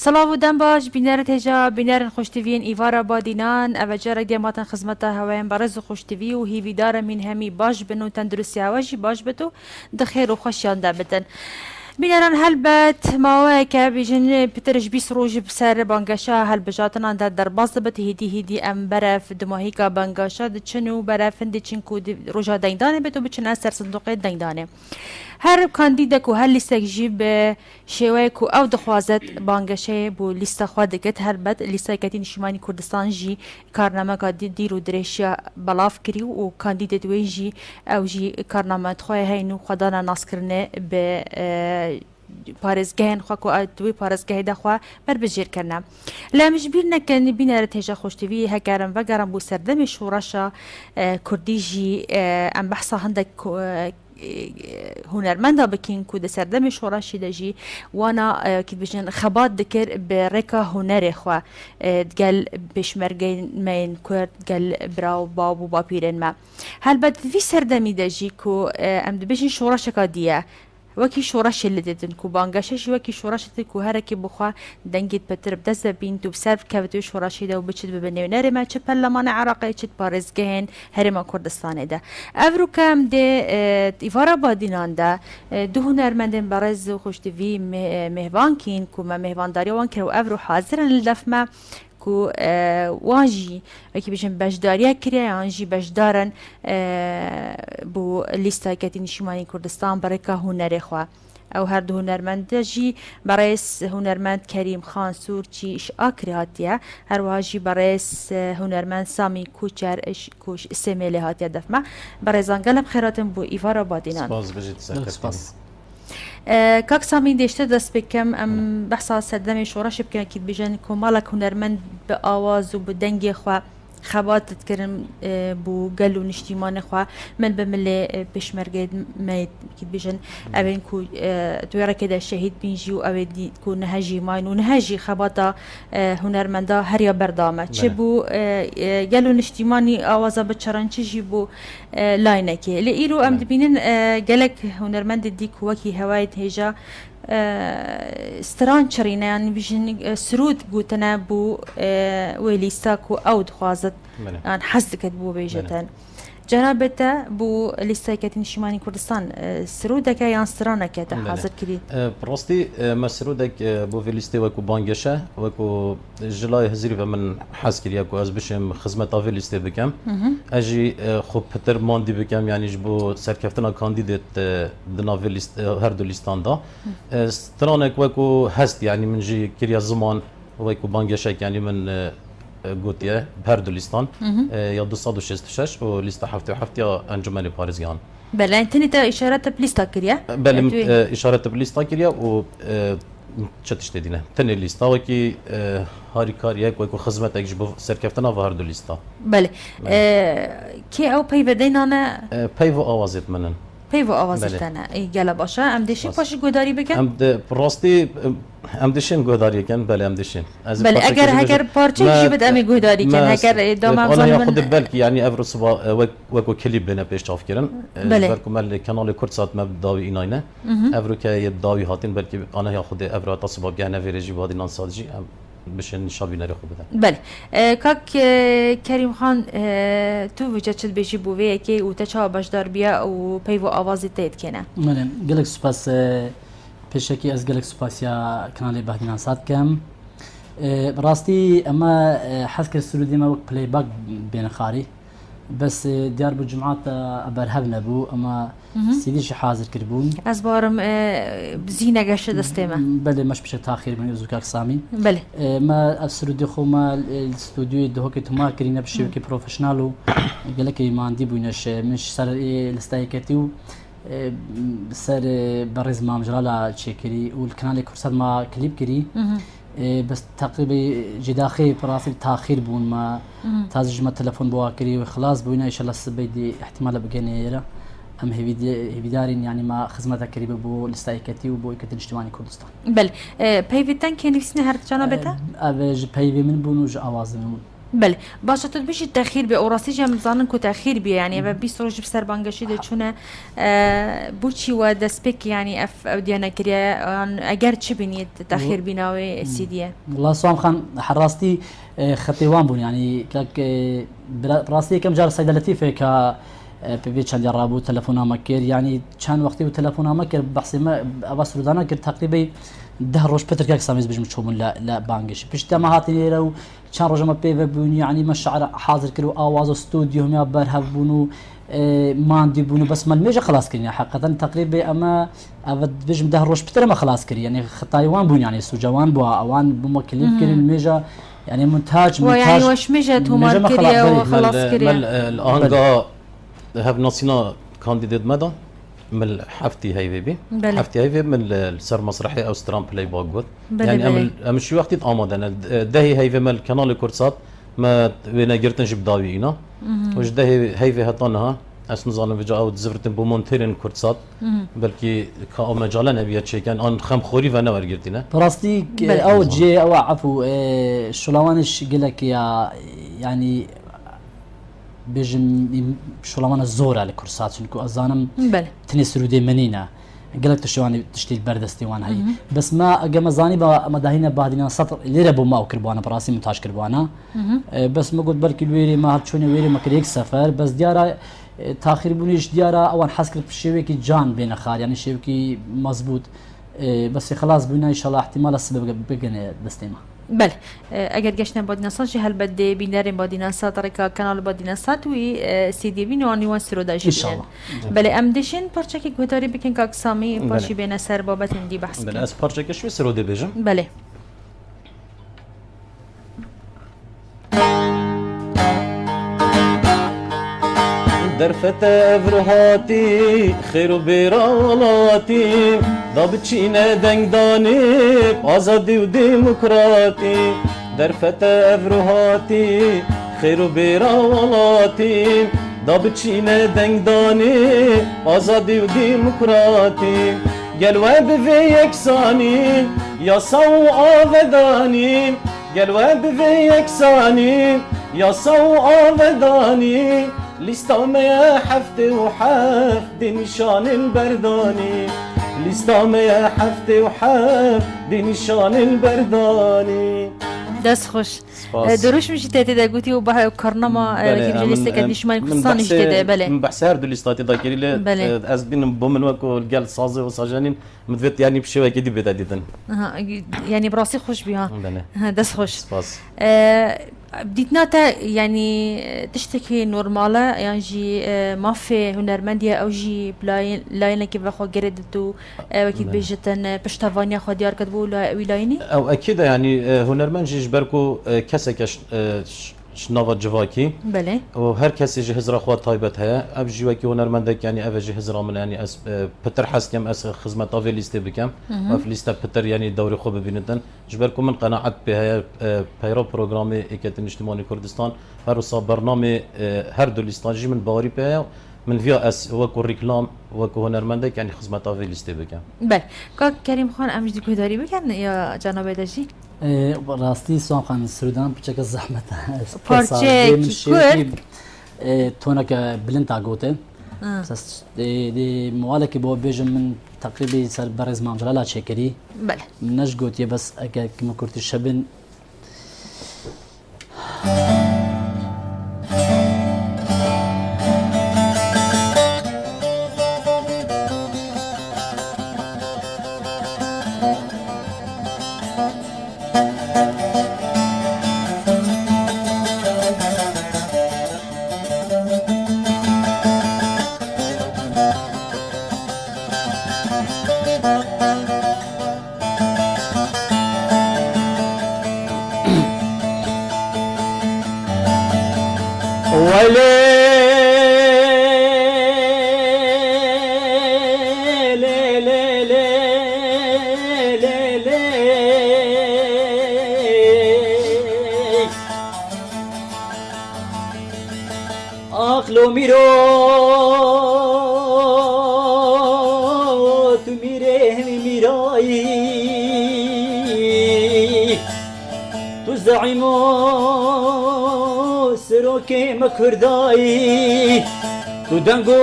سلاو دم باش بینر تجا بینر خوشتوین ایوارا بادینان اوجار دیماتن خدمت هوایم برز خوشتوی و هیویدار من همی باش بنو تندرستی هواجی باش بتو دخیر و خوشیان دابتن بینران هلبت ماوه که بیجن پترش بیس روج بسر بانگشا هل بجاتنا در باز بت هیدی ام برف دماهی کا بانگشا دچنو برف دچن کو روجا دیندانه بتو بچن اثر صندوق دیندانه هر کاندیدا کو هر لیست جیب شوی کو او دخوازت بانگشه بو لیست خوا دکت هر بد لیست کتی نشمانی کردستان جی کارنامه کا دیرو درشیا بلاف کری و کاندیدا دوی جی او جی کارنامه خو هینو خدانا ناس کرنه به پارێزگەهێن خواکو دوی پارێزگەهی دەخوا بربژێرکردنا لە مژبیر نەکەن بینەرە تێژە خۆشتوی هەگەرم بەگەرم بوو سەردەمی شۆڕەشە کوردیژی ئەم بەحسا هەندێک هونەرمەندا بکەین کو دە سەردەمی شۆڕەشی دەژی وانە کی بژێن خەبات دکرد بە ڕێکا هونەرێ خوا گەل پێشمەرگەی مەین کورد گەل براو باو و باپیرێن ما هەلبەت وی سەردەمی دەژی کو ئەم دەبێژین شۆڕەشەکە دیە وەکی شۆڕەشی لە دێتن کو بانگەشەشی وەکی شۆڕەشتی کو هەرێکی بخوا دەنگیت پەتر بدەست دەبین تو بسەر بکەوێتەوەی شۆڕەشیدا و بچیت ببە نێونەرێمە چ پەرلەمانە عێراقی چیت پارێزگەهێن هەرێما کوردستانێدا ئەڤروکەم دێ ئیڤارە بادیناندا دوو هونەرمەندên بەڕێز و خۆشتوی مهوان کین کو me mehvandariya wan kir û ev ro hazirin li defme ku wan jî wekî bijin bejdariya kiriye yan jî bejdarin bû lîsteketî nişîmanî Kurdistan bereka hunerê xwe ew her du hunermend jî berês hunermend Kerîm Xan Sûrçî îşa kirî hatiye her wiha jî berês hunermend Samî Kûçer ku Semêlê hatiye defme berêzan gelek xêratin bû îvara badînan کاک سامی دشته دست بکم ام بحثا سردمی شورش بکن که بیجن کمالک هنرمند به آواز و به دنگ خوا خبات تکرم بو گلو نشتیمان خوا من به مل پشمرگه مید که بیجن اوین کو تویره که ده شهید بینجی و اوین کو نهجی ماین و نهجی خباتا هنرمندا هریا بردامه چه بو گلو نشتیمانی آوازا بچران چه جی بو لاینه که لیرو ام دبینن گلک هنرمند دی کوکی هوایت هجا ستران چرینه یعنی بیشتر سرود گوتنه بو ویلیستا کو اود خوازد یعنی حزد کد بو بیجتن جنابته بو لیستا کتی نشیمانی کردستان سرودک یا سترانه کت حاضر کردی براستی مسرودک بو ویلیستی و کو بانگشه و کو جلای هزری و من حس کردی کو از بشم خدمت ویلیستی بکم اجی خوب پتر ماندی بکم یعنی بو سرکفتنا کاندیدات دنا ویلیست هر دو لیستان دا سترانه و کو هست یعنی من جی کریا زمان و کو بانگشه یعنی من گوتیه هر دو لیستان یا 266 و لیست 77 یا انجمن پارێزگەهان بله انتنی تا اشارت بلیستا کریه بله اشارت بلیستا کریه و چه تشتی دینه تنی لیستا و کی هاری کاریه کو خدمت اگه بو سرکفتنا و هر دو لیستا بله کی او پیودینانه پیو آوازت منن پیو آوازتانه ای گله باشه ام دیشی پاشی گوداری بکن ام راستی ام دشین گوداری کن بله ام دشین بله اگر پارچه چی بد امی گوداری کن اگر دامام انا یا خود بالك يعني افرو صبا وكو كليب بنا بيش تاف كرن بالكم القناه كرد سات ما داوي ایناینه افرو که داوي هاتين بلكي انا يا خود افرو تصبا گهنه ویرجی وادی نان سالجی بشن شابی نره خوب بدن بله کاک کریم خان تو وجه چل بیشی بوویه که او تچا باشدار بیا و پیو آوازی تید کنه من گلک سپاس پیشکی از گلک سپاسیا کانال بهدینان سات کم براستی اما حذك السرودي ما وقت بلاي باك بين خاري بس ديار بالجمعات ابرهب نبو اما سيديش حاضر كربون ازبارم زينه قش دستمه بله مش بشكل تاخير من يزوكاك سامي بله ما السرودي خو ما الاستوديو ده هوكي تما كرينا بشبكه بروفيشنالو قال لك ما عندي بونش مش صار الاستايكتيو سر برز ما مجرالا تشيكري والقناه كورسات ما كليب كري بس تقريبا جداخي براسي تاخير بون ما تازج ما تلفون بواكري وخلاص بوينا ان شاء الله السبيدي احتمال بقنيره ام هيفيدارين يعني ما خدمتها قريبه بو الاستايكتي وبو كتن اجتماعي كردستان بل بيفيتان كان نفسنا هر جنابته ابج بيفي من بونوج اواز من بله باشه تو بشی تأخیر به اوراستی جم زانن کو تأخیر بی یعنی و 20 روز بسر بانگشی ده چونه بوچی و دسپک یعنی اف او دیانه کریه اگر چی بینید تأخیر بیناوی سیدیه والله سوام خان حراستی خطيوان بون يعني كاك براسي كم جار صيدلتي فيك بيبي چند رابو تلفونا مكر يعني كان وقتي وتلفونا مكر بحسي ما اباس رودانا كر تقريبا ده روش بتر كاك ساميز بيجم تشومون لا بانجش بيشتا ما هاتني لو كان رجل ما بيبي بون يعني مشعر حاضر كرو اواز استوديو ما برهب بونو ما عندي بونو بس ما الميجا خلاص كري حقيقة تقريبا اما ابد بيجم ده روش بتر ما خلاص كري يعني خطايوان بون يعني سوجوان بو اوان بو كليف كري الميجا يعني مونتاج ويعني واش مجت هما كريا وخلاص كريا الانغا هاف ناسينا كانديديت مدى من حفتي هاي بيبي حفتي هاي بيبي من السر مسرحي او سترام بلاي باغوت يعني ام شو وقت آماده انا دهي هاي من القناه كورسات ما بينا جرتنش بداوينا وش دهي هاي في هطانها اس نظام فيجا او زفرتن بومونتيرن كورسات بلكي كا مجالا نبيا تشيكان ان خم خوري فانا ورجرتنا براستي او جي او عفو شلوانش قالك يا يعني بيجم شلون الزور على كورسات شنكو ازانم بله تني سرودي منينا قالك تشواني تشتي البردستي وانا هي بس ما قام زاني مداهينا بعدين سطر اللي ربو ما كربوانا براسي مونتاج كربوانا بس ما قلت بركي الويري ما هتشوني ويري ما كريك سفر بس ديارا تاخير بونيش ديارا او حسكر بشيوكي جان بين خال يعني شيوكي مزبوط بس خلاص بينا ان شاء الله احتمال السبب بقنا دستيما بله اگر گشتن با دیناسات چه هل بده بینریم با دیناسات رکا کانال با دیناسات وی سی دی وی نوانی وان سروداجی بین بله ام دشین پرچه که گوتاری بکن که اقسامی پرچی بین سر بابت اندی بحث بله از پرچه که شوی سروده بیجم بله درفت افرهاتی خیر و بیرالاتی دابچینه دنگدانی آزادی و دموکراتی درفت افرهاتی خیر و بیرالاتی دابچینه دنگدانی آزادی و دموکراتی گلوه به یکسانی یا سو آودانی گلوه به یکسانی یا سو آودانی لستام يا حفت وحفت نشان البرداني لستام يا حفت وحفت نشان البرداني دست خوش دروش میشه تهدید گویی و با کارنامه که جلیسته که نشمان کسانش دیده بله من بحث هر دولیستاتی داکری ل از بین بومن وکو گل سازه و ساجانین مدویت یعنی بشه که دی بده دیدن یعنی براسی خوش بیا دست خوش سپاس بديتنا يعني تشتكي نورمالة يعني جي ما في هنرمندية أو جي لاينة كيف أخو جردتو وكيد بيجتن بشتافانيا خو ديار كتبو ولايني أو أكيد يعني هنرمند جيش بركو كسكش شناوة جواكي بله وهر كسي جهزرا خو طيبت هيا أب جواكي هنرمندك يعني أب جهزرا من يعني أس بتر حسكم أس خدمة طافي ليست بكم وفي ليست بتر يعني دوري خو ببينتن جبركم من قناعة بهاي بيرو برنامج إكتن اجتماعي كردستان هر برنامج هر دولستان جي من باوري بهاي من فيا اس وكو ريكلام وكو هنرمندك يعني خدمة طافي ليست بكم بله كريم خان أمجد كوداري بكن يا جناب دجي راستی سوام خان سرودان بچه که زحمت پارچه کرد تونا که بلند آگوته بس دی مواله که با بیجم من تقریبی سر برز مامجلالا چکری بله نش گوتیه بس اگه کم کرتی شبن عقل میرو تو میره همی میرایی تو زعیم ما سروکی مکردایی تو دنگو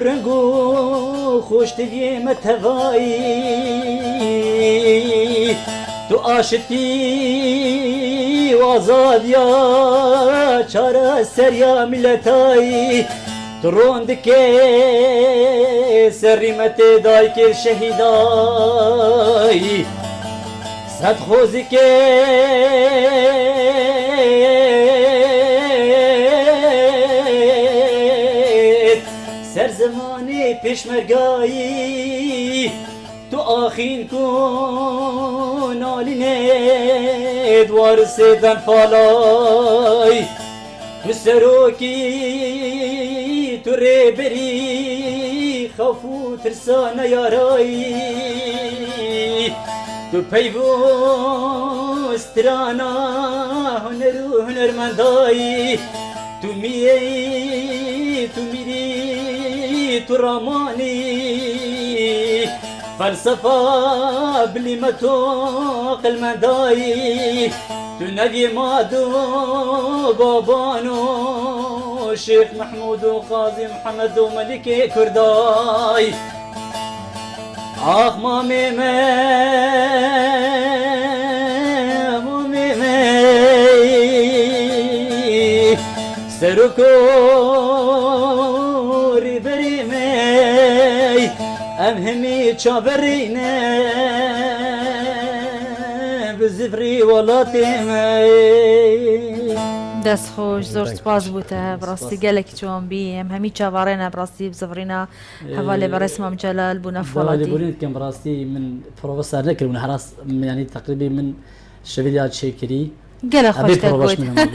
رنگو خوشتی متوایی تو آشتی و آزادیا چاره سریا ملتایی تو روند که سریمت دای که شهیدای صد خوزی که سر زمانی پیشمرگایی تو آخین کن آلینه دوار سیدن فالای تو سروکی تو ریبری خوفو ترسان یارایی تو پیوسترانا هنرمندایی تو میری تو رامانی فلسفه بلیمتو قلمندایی تو نبی مادو بابانو شیخ محمود و قاضی محمد و ملک کردای آخ مامی مامی سرکو ریبری می ام همی چابرینه بزفری ولاتی می دست خوش زور سپاس بوده براستی گلک جوان بی هم همی چاوارنا براستی بزفرینا حوالی برسمم جلال بونا فلاتي فلاتي بولين كان براستي من بروفيسور نكر من حراس يعني تقريبا من شفيديات شيكري گله خوش أبي بروفيش تگوید منهم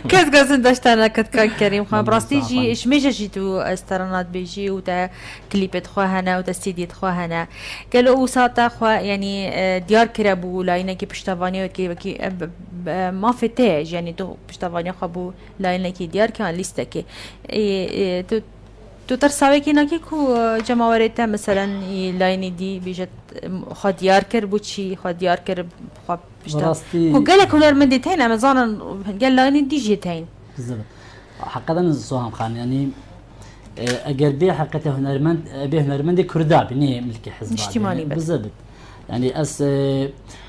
کس گزن داشتن کت کار کریم خواه براستی جی اشمیجه جی تو استرانات بیجی و تا کلیپت خواه هنه و تا سیدیت خواه هنه گلو او ساعتا خواه یعنی دیار کرا بو لاینه که پشتوانی و که ما فتاج یعنی تو پشتوانی خواه بو لاینه که دیار که لیسته که تو ترساوی که نکی کو جماورته مثلا لاینی دی بیجت خود دیار کر بو چی خود دیار کر خواه براستي هو قالك هنرمندي تين امازون قال لاني دي جي تين بالضبط حقا سوهم خان يعني اگر بي حقته هنرمند به هنرمند كردا بني ملكي حزب اجتماعي بس. بالضبط يعني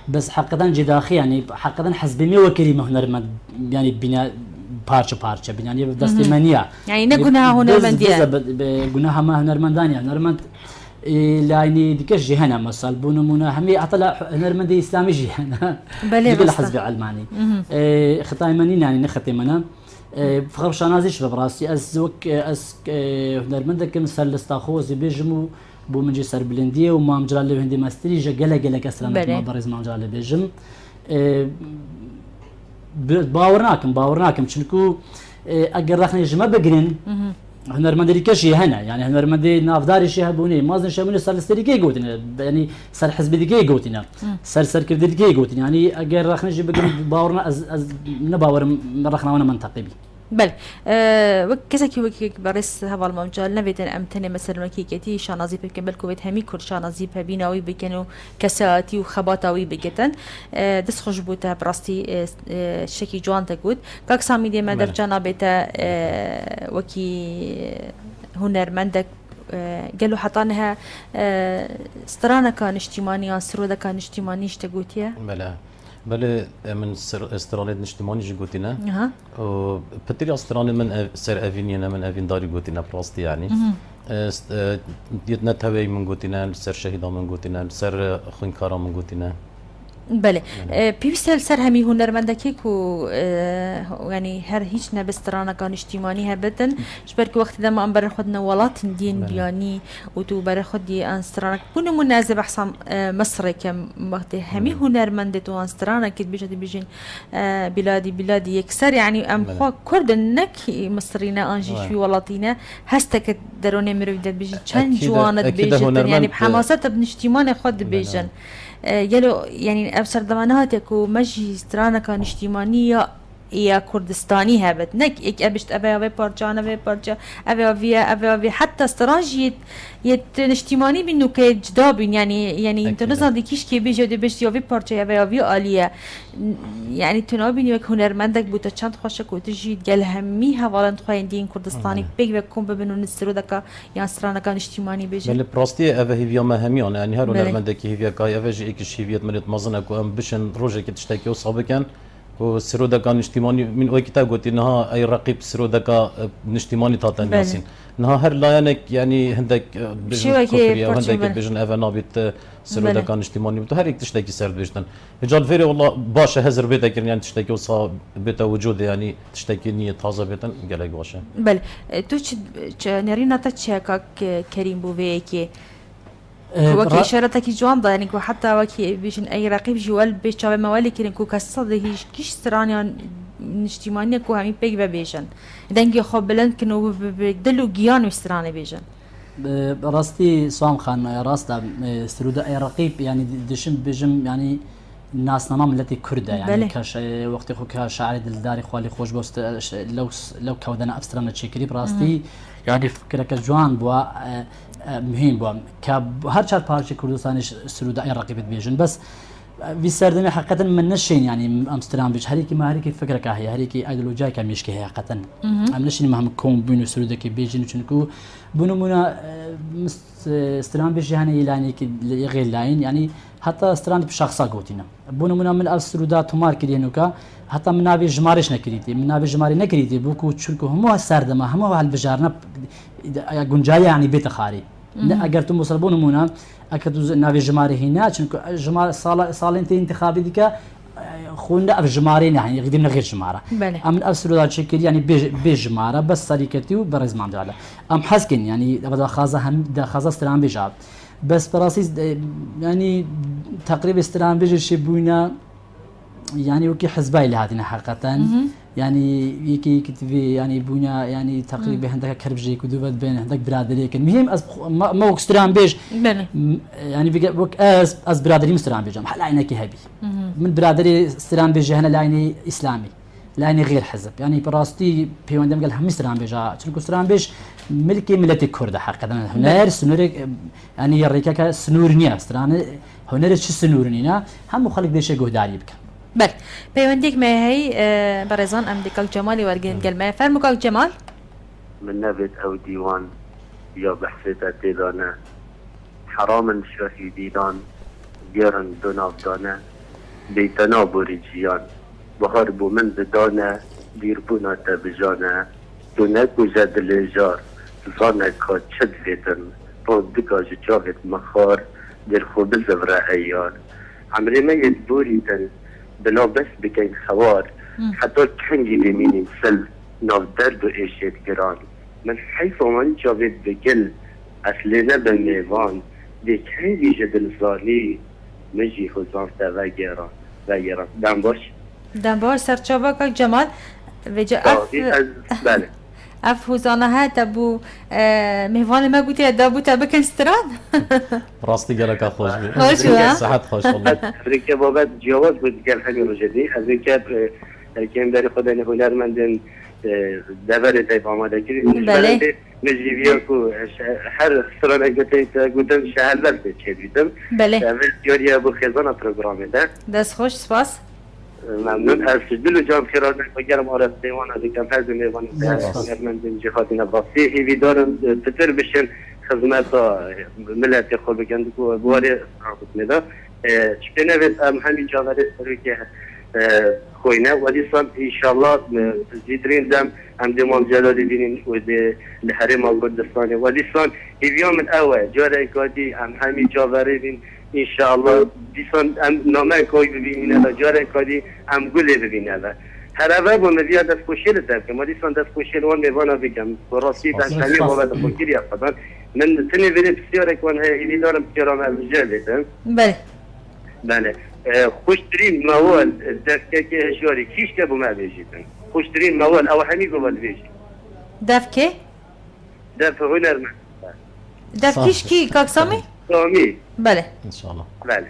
بس حقا جداخي يعني حقا حزب مي وكلمه هنرمند يعني بنا بارچه يعني دستي منيا يعني نقولها هنرمنديه بقولها ما هنرمنداني هنرمند لايني ديكش جهنا مثلا بونمونا همي اطلع هنرمندي اسلامي جهنا بلي ديك الحزب علماني خطاي منين يعني نختي منا فخر شانازيش براسي ازوك اس هنرمندك مثل استاخوز بيجمو بو منجي سر بلنديه وما مجرى له هندي ماستري جلا كسرنا ما برز ما مجرى له بيجم باورناكم چونكو اگر رخني جما بگرين هنرمندي كشي هنا يعني هنرمندي نافداري شي هبوني مازن شمون سر استريكي قوتنا يعني سر حزب ديكي قوتنا سر كردي ديكي قوتنا يعني اگر رخني جي بگرين باورنا از نباور رخنا وانا منطقي بي بل وكسكي وكي برس هذا الموجال نبيت امتني مثلا وكيكتي شانازي بكن بالكويت همي كل شانازي بيناوي بكنو كساتي وخباتاوي بكتن دس خوش بوتا براستي شكي جوان تقود كاك سامي دي ما در جانبتا وكي هنرمندك قالوا حطانها استرانا كان اجتماعي سرودا كان اجتماعي اشتقوتيا بله من استرالية اجتماعي جي قوتنا و بتري استرالية من سر افينينا من افين داري قوتنا براستي يعني ديتنا تهوي من قوتنا سر شهيدا من قوتنا سر خنكارا من قوتنا بله پیوستل سر همی هنرمندکی کو یعنی هر هیچ نبسترانه کان اجتماعی هبتن شبر که وقتی دم ام بر خود نولات دین بیانی و تو بر خود دی انسترانه بونه مناسب احسن مصر کم وقتی همی هنرمند تو انسترانه کد بیجین بلادی یکسر یعنی ام خو کرد نک مصرینا انجی شوی ولاتینا هستک درونه مرویدت بیجین چند جوانت بیجن یعنی بحماست ابن اجتماعی خود بیجن يلو يعني أبصر ضمانات يكو مجي سترانا كان اجتماعية يا كردستاني هبت نك إك أبشت أبي بارجان أبي بارجا أبي حتى استرانجي يتنشتماني بينو كجدابين يعني انت أكيد. نزل ديكيش كي بيجي دي بيش يوفي بارجا أبي آلية يعني تنابين يك هنرمندك بوتا چند خوشك وتجي تقال همي هوالن خوين دين كردستاني بيك بكم ببنو نسترو دكا يعني استرانك نشتماني بيجي بل براستي أبا هيفيا ما هميان يعني هرو بله. نرمندك هيفيا كاي أبا جي إكش هيفيا مريت مزنك وأم بشن روجك تشتكي وصابكن وسرودة كان اجتماعي من وقتها قلت إنها أي رقيب سرودة كا اجتماعي تاتن بله. ياسين إنها هر لاينك يعني هندك شو هيك كفرية برشي وهندك بله. بيجن أفا نابت سرودة بله. كان اجتماعي بتو هر تشتكي سرد بيجتن رجال فيري والله باشا هزر بيتك يعني تشتكي وصا بيتا وجود يعني تشتكي نية تازة بيتن قالك باشا بله تو نرينا تشيكا كريم بوفيكي وكي إشارتك جوان دا يعني حتى وكي بيجن أي رقيب جوال بيشاوي موالي كرين كو كسر هيش كيش استرانيا نشتمانية كو همي بيك ببيجن دنگي خب بلند كنو بيقدلو جيان وستراني بيجن راستي سوام خان راست سرودا اي رقيب يعني دشم بجم يعني الناس نمام التي كردة يعني بله. كاش وقت خو كشاعر دلداري خوالي خوش بوست لو كودنا افسترنا تشكري براستي يعني فكرك جوان بوا مهم بوا هر چار پارچه کردستانش سرودا اي رقيب بيجن بس في سردمي حقيقة من نشين يعني امستردام بيج هريكي ما هريكي فكرك هي هريكي ايديولوجيا كمشكي هي حقيقة ام نشين مهم كون بينو سرودا كي بيجن چونكو بونو منا استران بيج يعني لاني كي غير لاين يعني حتى استران بشخصا قوتينا بونو منا من السرودا تمار كرينوكا حتى من نابي جمارش نكريتي من نابي جماري نكريتي بوكو چونكو همو سردما همو هالبجارنا گنجايه يعني بيت خاري اگر تو مسلمون مونم اگر تو ناوی جماری هینا چون جمار سال انت انتخابی دیگه خونده اف جماری نه يعني قدرنا غير جماره بله. ام افسرو دا شكل يعني بجماره بس سريكتي وبرز مانداله ام حسكن يعني بدا خازه هم دا خازه استران بجاب بس براسي يعني تقريبا استران بيجي شبونا يعني وكي حزباي لهاتنا حقيقه يعني يكي كتبي يعني بونا يعني تقريبا عندك كربجي كدوبات بين عندك برادري كان مهم ما وكستران بيج بله يعني بوك از برادري مستران بيجام هلا عينك هبي من برادري استران بيج هنا لايني اسلامي لايني غير حزب يعني براستي بيوندم قال هم استران بيجا تشكو استران بيج ملكي ملتي الكرد حقيقه هنر سنور يعني يريكا سنورنيا استران هنر شو سنورنينا هم خلق ديش جهداري بك بله بيونديك ما هي برزان ام ديكال جمالي ورقين قلما فرموك جمال من نبت أو ديوان يا بحثة تيدانا حرام شهيدان جيران دوناف دانا بيتنا بوريجيان بهربو من بدانا ديربونا تبجانا دونك وجد الإيجار زانك هاد شد فيتن فوندكا جاوت مخار دير خبز برا عمري ما يدبوريتن بلا بس بكين خوار حتى كنجي بميني سل ناف درد و ايشيت گران من حيث من جاوید بگل اصلنا بميوان دي كنجي جدل زالي مجي خزان تا وگران دم باش دنبار سرچاوك جمال وجا بله اف هوزانه هات ابو مهوان ما قلت دابو تبكن ستران براستي قالك خوش بي خوش ها؟ صحت خوش والله افریقا بابت جواز بود گل همین رو جدی از اینکه کم داری خدا هنرمندن دور تایپ آماده کردیم بله. مجیبیا کو هر سرانه گفتم شهر برده چه بیدم بله اول دیاری ابو خزانه پروگرامه ده دست خوش سپاس ممنون از دل جان خیرات نگرم آرز دیوان از اینکه فرض میوان هنرمندن جهات نباسی هیوی دارم تطور بشن خدمت ملت خود بگند که بواره رابط میده چه نوید همین جاوره سروی که خوینه و دیسان انشالله زیدرین دم هم دیمان جلالی بینین و دی لحرم کردستانی و دیسان هیویا من اوه جاره کادی همین جاوره بین انشالله دیسان نامه کوی ببینین جاره کادی هم گله ببینین هر اوه با مزیاد دست خوشیل دم که ما دیسان دست خوشیل وان میوانا بگم براستی دستانی بابت خوشیلی افتادن من تنی ویدی بسیاره کن ایدی دارم کرام از جلیدم بله بله خوشترین موال دفکه که هشواری کیش که بوم بیشیدن خوشترین موال او همی گوال بیشید دف که؟ دف هنرمند دف کیش کی کاکسامی؟ سامی بله ان شاء الله بله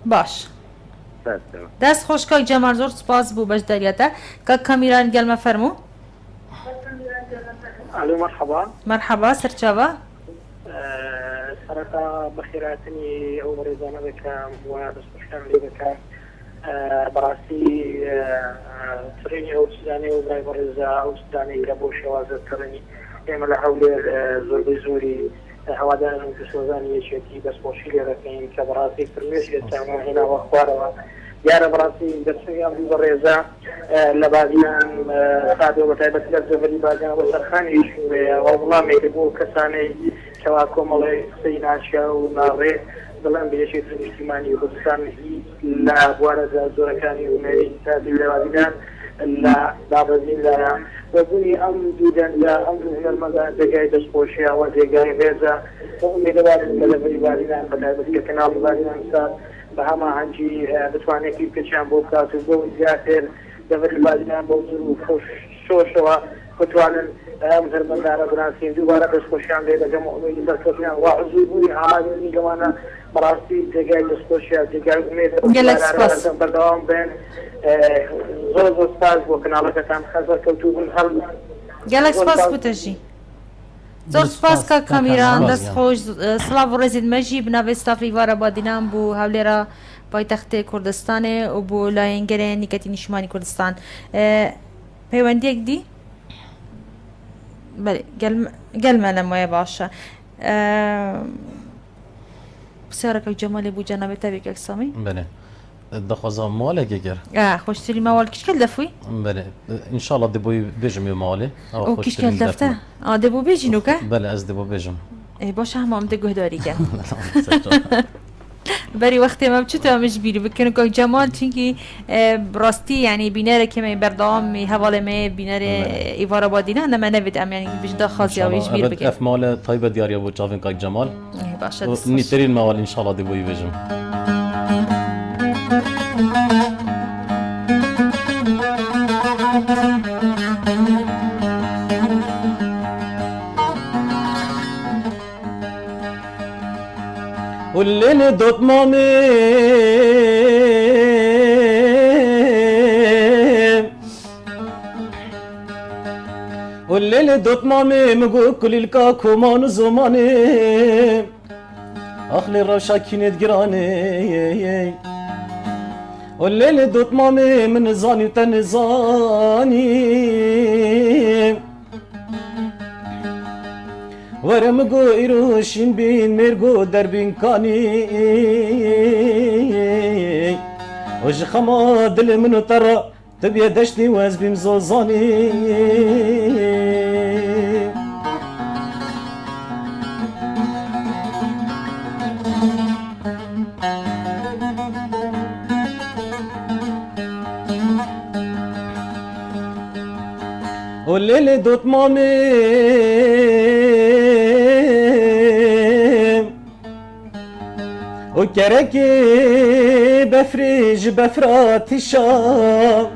باش دست خوش که جمال زور سپاس بو باش دریاته که کامیران گل مفرمو الو مرحبا مرحبا سرچاوا سرطا بخيراتني او مريضانا بكام ودستشكان لي بكام براسي تريني او سوداني او براي برزا او سوداني قبو شوازة تريني يعمل حولي زوري زوري هوادان وكسوزاني يشيكي بس بوشيلي ركين كبراسي فرميش يتعمل هنا واخباره يا رب راسي درسي أمي بريزا لباديان سادو بتاعت لازم بدي باديان وسخاني والله ما يجيبوا كساني كواكم الله سيناشا وناري ظلم بيشيت الاجتماعي وخصوصا لا بوارد زوركاني ونري سادو لباديان لا دابزين لا وبني أم جدا لا أم من المدى دقاي دسبوشيا ودقاي بيزا وأمي دوارد لباديان بتاعت كنال باديان ساد بهما عنجي بتواني كيف كشان بوكات وبو زياتر دفر الباديان بوزر وفوش شوشوا بتوانن مثل من دارا براسي دوبارة بس خوشان ليدا جمعوني لبركتنا وعزوبوني عمالي جوانا براسي دقاي دسكوشيا دقاي أميد بردوام بين زوز استاذ وكنالا كتام خزر كوتوب الهرم گلک سپاس بوتشی زور سپاس که کامیران دست خوش سلاو و رزید مجی بناوی ستافری وارا بادینام بو هولی را پایتخت کردستان و بو لاینگر نیکتی نشمانی کردستان پیوندی اک دی؟ بله گل منم مایه باشه بسیاره که جمالی بو جنابه تبی که اکسامی؟ بله دخوازم ماله اگر خوش تری موال کش کل دفوی؟ بله انشالله دبوی بجم ماله او کش کل دفته؟ دبو بیجینو که؟ بله از دبو بجم باشه همه ده گهداری کن بری وقتی ما بچه تو همش بیری بکنو که جمال چونکی براستی یعنی بینره که می بردام می حواله می بینره ایوار آبادی نه من نویدم یعنی بجدا خاصی آویش بیر بکن اف مال طایب دیاریا بود چاوین که جمال باشه دست خوش نیترین موال انشالله دبوی بجم والليل دوت مامي والليل دوت مامي مقول كل الكاكو مان زماني اخلي الروشا كينت قراني والليل دوت مامي من زاني وتنزاني ورمگو ایروشین بین مرگو در بین کانی وش خما دل منو ترى تبي دشتي واز بیم زوزاني والليل دوت مامي وكركي بفريج بفرات الشام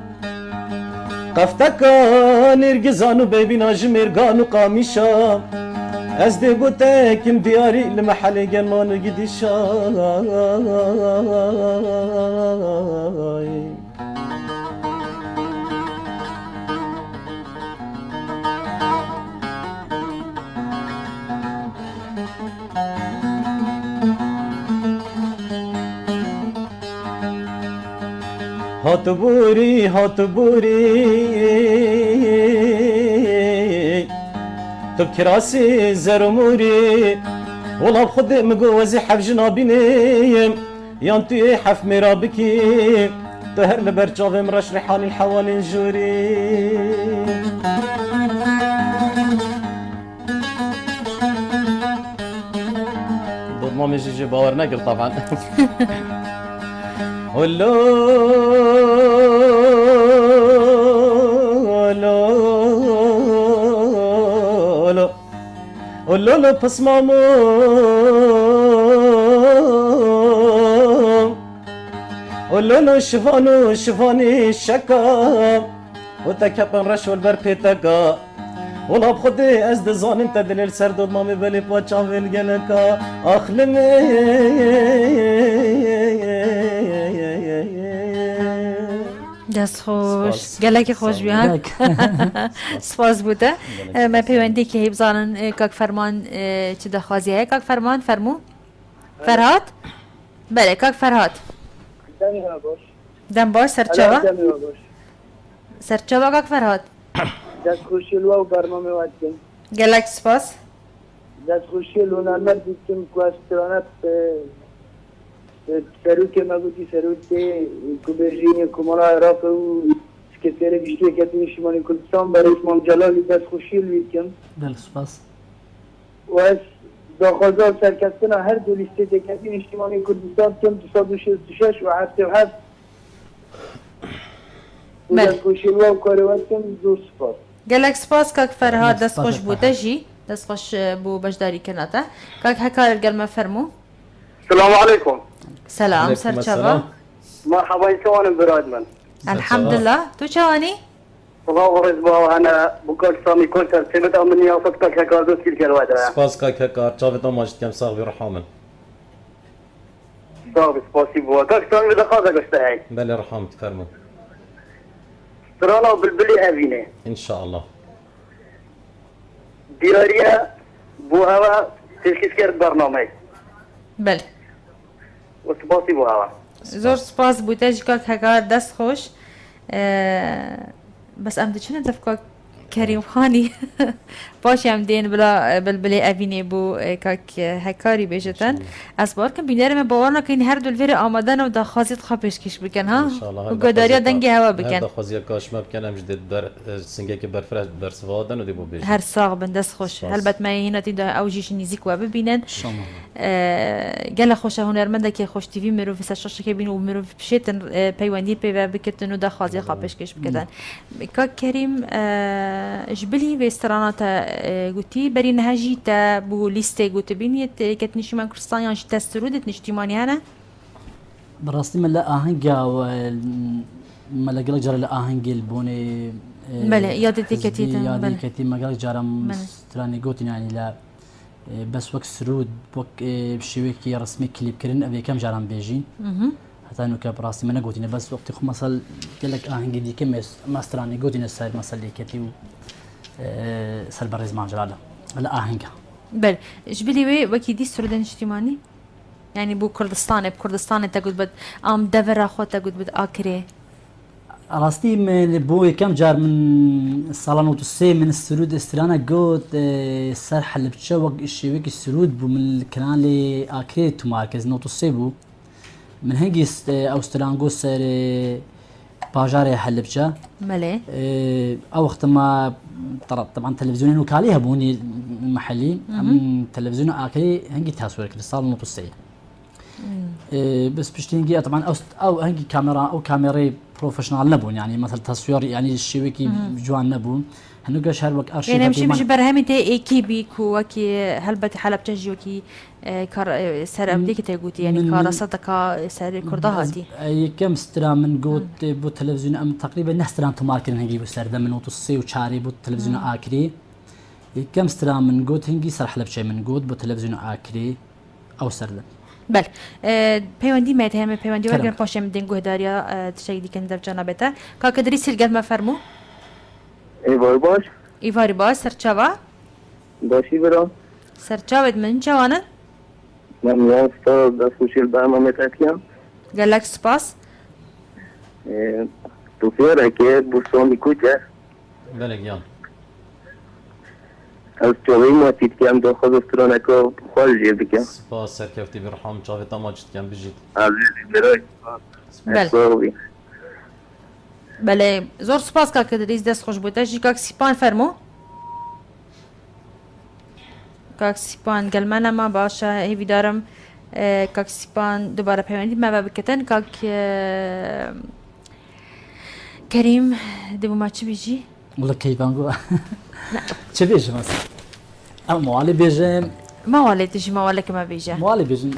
قفتك نرجزان وبيبنا جمرقان وقامشام أزدي بوتك دياري المحل جنمان وجد الشاي هاتبوري تبكراسي زرموري والله بخد مجوزي حف جنابيني يانتي حف مرابكي تهر لبرجاف مرش ريحاني الحوالي جوري ضد مامي جيجي باور نقل طبعا ولو ولو بس مامو ولو شفاني الشكا وتكبن رش والبر بيتكا والله بخدي از دزانم تدلل سردود مامي بلي بوچا ويلگنكا اخلمي دەست خۆش سپاس. گەلێکی خۆش بیان سپاس بووتە مە پەیوەندێکی هەیە بزانن کاک فەرمان چ دەخوازی هەیە کاک فەرمان فەرموو فەرهاد بەێ کاک فەرهاد دەم باش سەرچاوە سەرچاوە کاک فەرهاد دەستخۆشی لوا و بەرنامە واتکن گەلێک سپاس دەستخۆشی لۆنامەر دیتم کوواسترانەت سەرروکێ مەگوتی سەرروتێ کوبێژینی کومەڵا عێراق و سکرتێرە گشتێکەتی نیشتیمانی کوردستان بەرەی مام جەلالی دەستخۆشی لویتکن بله سپاس واس داخوازا سەرکەستنا هەردوو لیستێکەتی نیشتیمانی کوردستان کەم 266 و 77 بله. دەستخۆشی لوا و کارێواتکن زۆر سپاس گەلێک سپاس کاک فەرهاد سپاس دەست خۆش فەرهاد. بووتە ژی دەست خۆش بوو بەشداری کەناتە کاک هەکارت گەلمە فەرموو السلام عليكم سەلام عليكم سەرچاوە السلام. مرحبا شلونك براد من الحەمدلله تو چاوانی والله ورز بابا انا بكل سامي كنت سمعت مني صوتك هكذا كل كلمه سپاس کاک هکار چاوێتە ماچتکەم ساغی ڕحامن صافي سباسيبو كاك سامي بدي خاطر هاي بەێ ڕحامت فەرموو ترانا وبلبلي هافينه إن شاء الله دياريا بو هوا تشكيل كرت برنامج بەێ وسباسي بو هوا زۆر سپاس بووتەژ کاک هەکار دەست خۆش بەس ئەم دەچنە دەفکا کەریمخانی پاشی ئەم دێن بلا بلبلێ ئەڤینێ بوو کاک هەکاری بێژتەن ئەس باوەڕکەم بینەرمە باوەڕ نەکەین هەردوو لێرە ئامادەنە و داخوازیت خوا پێشکەش بکەن ها و گۆداریە دەنگی هەوا بکەن خوازیە کاشمە بکەن ئەمش سنگێکی بەرفرە بەرسڤادەن و دی بۆ بێژ هەر ساغ بن دەست خۆش سپاس. هەلبەتمە هینەتی دا ئەو ژیش نزیک وە ببینن شما گەلە خۆشە هوەرمەندێکی خۆشتیوی مرۆڤ سەرشەشەکە بین و مرۆڤ بشێتن پەیوەندی پێوە بکردن و داخوازی خوا پێشکەش بکردن کاک کەریم ژبلی وێستراناتە گوتی بەری نەهەژیتە بوو لیستێ گوتبینیت کەت نیشتیمان کوردستانیان ژی تەسترودت نیشتیمانی هەنە بەڕاستی من لە ئاهەنگا مە لەگەڵ جارە لە ئاهەنگێل بۆنێ بەێ یادتێکەتیتن یادیکەتی مەگەڵ جارم سترانی گوتینانی لە بەس وەک سرود وەک شێوەیەکی ڕسمی کلیبکردن ئەوێکەم جاران بێژین هەتا نوکە بڕاستی من نەگوتینە بەس وەقتی خو مەسەل گەلێک ئاهەنگی دیکە مەسترانی گوتینە سەر مەسەلێکەتی و سەر بەڕێز ماجرالە لە ئاهەنگە بەێ ژبلی وێ وەکی دی سرودە نیشتیمانی ینی بوو کوردستانێ کوردستانێ تەگوت بێت ئام دەڤەرا خۆ تەگوت بێت ئاکرێ ڕاستی بۆ یەکەم جار من ساڵان و سێ من سرود ئێسترانە گوت سەر حەلبچە وەک شێوەیەکی سرود بوو من کەناڵێ ئاکرێت تو مارکز نۆ سێ بوو من هەنگی ئەوسترانگۆ سەر باژارێ حەلبچە مەلێ ئەو وەختەما طبعا تەلەڤیزیۆنی نوکالی هەبوونی محلی تەلەڤیزیۆن ئاکری هەنگی تاسوەر کرد ساڵ نۆ سێ بس پشتینگی طبعا ئەو هەنگی کامێرا ئەو کامێرەی پرۆفشنال نەبوون ینی مەسەل تەسوێر ینی شێوەیەکی جوان نەبوون هەنووگە شار وەک ئەرشێ بەرهەمی تێ ئێکیبی و وەکی هەلبەتی حەلبچە ژیۆکی سەرەمدێکی تێگوتی ینی کارە سەدەکا سەر کووردا هاتی یەکەم سترا من گوت بۆ تەلەڤیزیۆن ئەم تقریبا نەستران تۆمارکردن هەنگی بۆ سەردە من سێ و چارێ بۆ تەلەڤیزیۆن ئاکری یەکەم سترا من گوت هەنگی سەر حەلبچە من گوت بۆ تەلەڤیزیۆن ئاکری ئەو سەردە بەێ پەیوەندی مێت هەمە پەیوەندی وەرگەن پاشێم دێن گوهداریە تشتێکی دیکەن دەرجانە بێتە کاکە دەری سرگەلمە فەرموو ايوه باش ئیڤاری باش سەرچاوە باشي برا سەرچاوێت من جوانن من ياستا دسوشي البرنامج تاكيا گەلەک سپاس توفيرا كي بوسوني كوجا بەێ گیان از جوی ما تیت کم داخل استرانه که خواهی بکم سپاس سەرکەفتی بڕحام چاوێتە ماچتکەم بژیت عزیزی برای بله. بەێ زۆر سپاس کاکە دەریز دەست خۆش بووتە ژی کاک سیپان فەرموو کاک سیپان گەلمە نەما باشە هیویدارم کاک سیپان دووبارە پەیوەندی مەوە بکەتەن کاک کەریم دەبووما چ بێژی وڵە کەیبانگۆ چ بێژم ئەم مواڵی بێژم ماوەڵێ تژی ماوەڵەکەمە بێژە مواڵی بێژن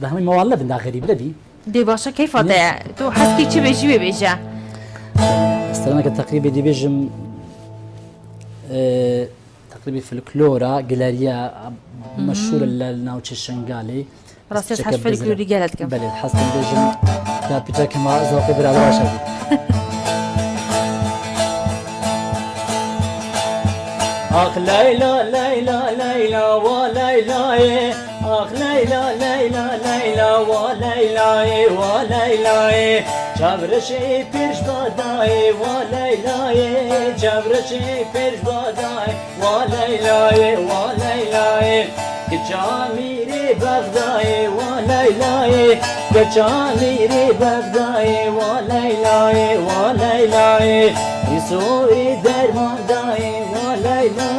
دەهەمی مواڵ نەبن دا غەریب نەبی دێ باشە کەی فاتەیە تۆ حەسکی چ بێژی وێ بێژە سترانەکە تقریبی دەبێژم تقریبی فلکلۆرە گەلەریە مەشهورە لە ناوچە شنگالی ڕاستیش حەش فەلکلۆری گەلت کەم بەێ حەستم بێژم دا پیتەکەما زۆقی برا باشە آخ ليلى ليلى ليلى وليلى آخ ليلى ليلى ليلى وليلى وليلى جبرشي پیش بادای وليلى جبرشي پیش بادای وليلى وليلى كجاميري بغداي وليلى كجاميري بغداي وليلى وليلى رسوري درمان داي وليلى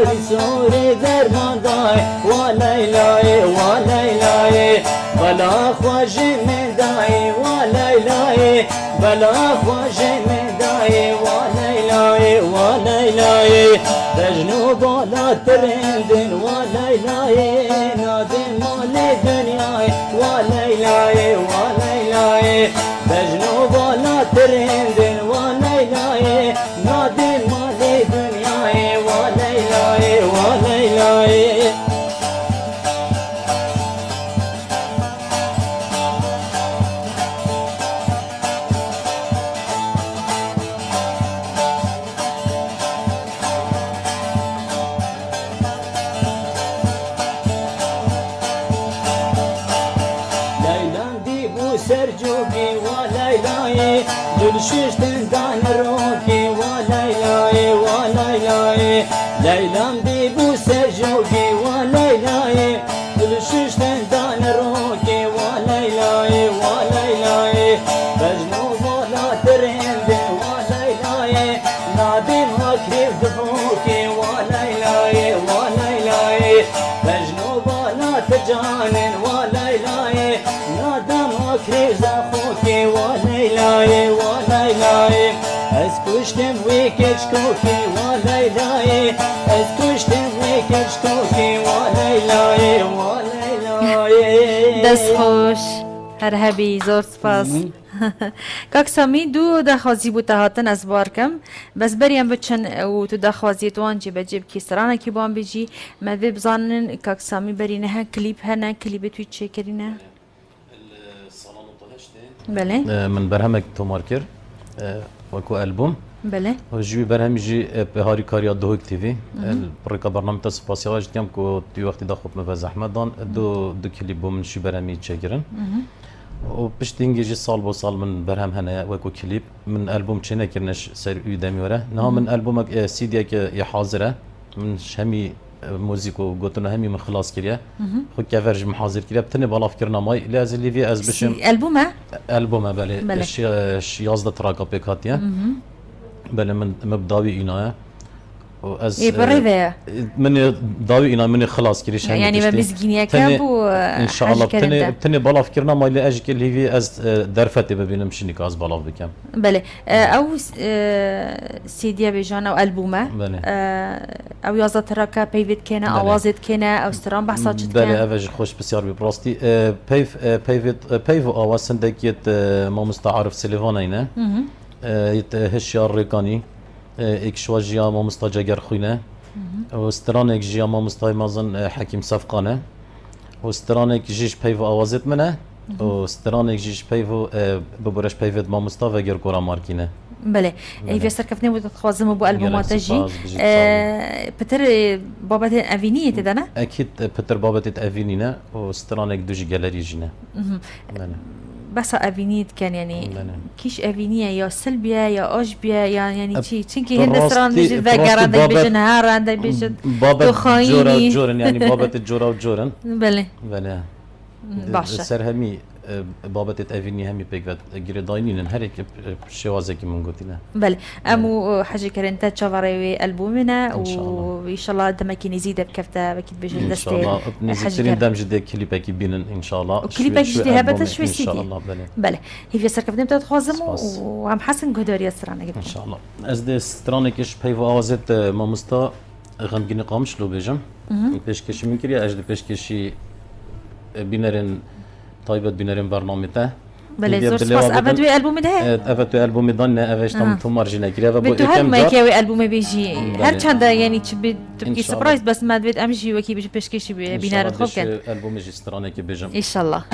رسوري درمان داي وليلى وليلى بلا خوش من داي وليلى بلا خوش من داي وليلى وليلى بجنوب ولا ترند وليلى نادم مال دنياي وليلى وليلى بجنوب ولا ترند وليلى نادم مال دنياي وليلى وليلى سرجوبي وليلى جلشش تندان روكي وليلى وليلى ليلى بيبو سرجوبي وليلى جلشش تندان روكي وليلى وليلى بجنوب ولا ترند وليلى نادم وكيف دفوكي وليلى وليلى بجنوب ولا تجانن وليلى نادم كريز اخوكي وليلى وليلى اسكشتم ويكشكوكي وليلى اسكشتم ويكشكوكي وليلى وليلى دست خوش هر هبی زور سپاس کاک سامی دو دخوازی بود هاتن از بارکم بس بریم بچن و تو دخوازی توان جی بجیب کی سرانه کی بان بجی ما بزانن کاک سامی برینه ها کلیپ هنه کلیپ توی چه کرینه بله من برهمك توماركر وكو ألبوم بله وجوي برهم يجي بهاري كاريا دوهك تي في بريكا برنامج تاع سباسياج تيام كو تي وقت داخل مفاز احمد دان دو كليب من شي برهمي تشكرن وبشتينجي جي صال بو صال من برهم هنا وكو كليب من ألبوم تشينا كرنش سير يدامي ورا نها من ألبومك سيديك يا حاضره من شمي موزيكو قلتنا همي من خلاص كريا خو كفرج محاضر كريا بتني بالا فكرنا ماي لازم لي في از بشم ألبومه بله الشي يازده تراكا بيكاتيا بله من مبداوي إنايا از من داوي إنا من خلاص كريش يعني ما بزجينيا كابو إن شاء الله بتني بالا فكرنا ماي لأجك اللي في از درفتي ببينم شنيك از بالا بكم بله أو سيديا بيجانا أو ألبومه بله أو يازده تراكا بيفيت كنا أوازد كنا أو ستران بحثات كنا بله أفج خوش بسيار ببراستي بيفو أواز سندكيت ما مستعارف سليفانينا هشيار ريكاني اكشوا جيا ما مستاجر خوينه وسترانك جيا ما مستاي مازن حكيم صفقانه وسترانك جيش بيفو اوازت منه وسترانك جيش بيفو ببرش بيفد ما مستافا غير كورا ماركينه بله في سركفني وتخوازم بو البومات جي بتر بابت افينيه تدنا اكيد بتر بابت افينينا وسترانك دوجي جاليري جينا بس افينيت كان يعني كيش افينيه يا سلبيه يا اشبيه يعني شيء تشكي هند سران بيجي ذاكر عندك بيجي نهار عندك بيجي تخايني جورن يعني بابت الجورا وجورن بله باشا سرهمي بابت افيني همي بيك جريداينين هريك شوازك من قلتنا بله امو حاجه كرنتا تشافري البومنا وان شاء الله دمك يزيد بكفته اكيد بيجي ان شاء الله نزيد دم جديد كليبك بينن ان شاء الله كليبك جديد هبت شوي سيدي ان شاء الله بله هي في سركفني بتتخوزم وعم حسن قدر يسرنا ان شاء الله از دي سترانكش بيفو اوازت ما مستا غمجني قامش لو بيجم بيشكش من كريا اجد بيشكشي بينرن طيبت بينرن برنامجته بله زور سپاس افدوی البوم ده افدوی البوم دان افش تام تو مارجینا كريا و بو كم ما كيوي البوم بيجي هر چند يعني تبقي سرپرایز بس ما دوید امشي وكي بيجي پیشکشی بينار خوب كان البوم جي سترانه كي بيجم ان شاء الله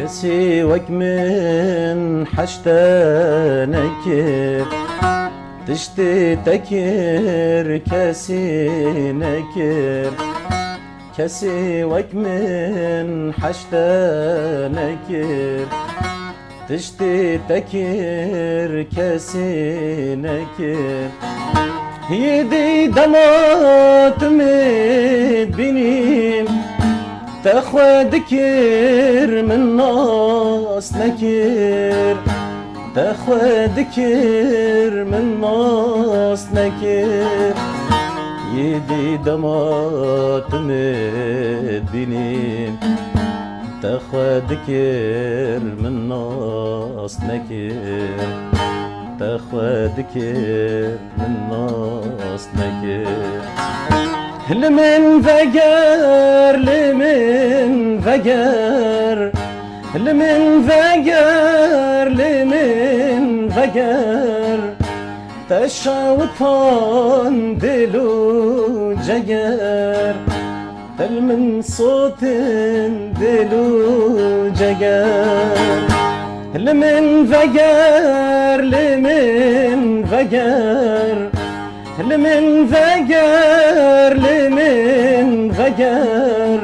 كسي وك من حشتا نكر تشتي تكر كسي نكر كسي وك من حشتا نكر تشتي تكر كسي نكر يدي دمات مدبنيم تخوى ذكر من ناس نكر تخوى ذكر من ناس نكر يدي دمات مدبنيم تخوى ذكر من ناس نكر تخوى ذكر من ناس نكر لمن فقر لمن فقر لمن فقر لمن فقر تشاوطان دلو جقر تل من صوت دلو جقر لمن فقر لمن فقر لمن فقر لمن فقر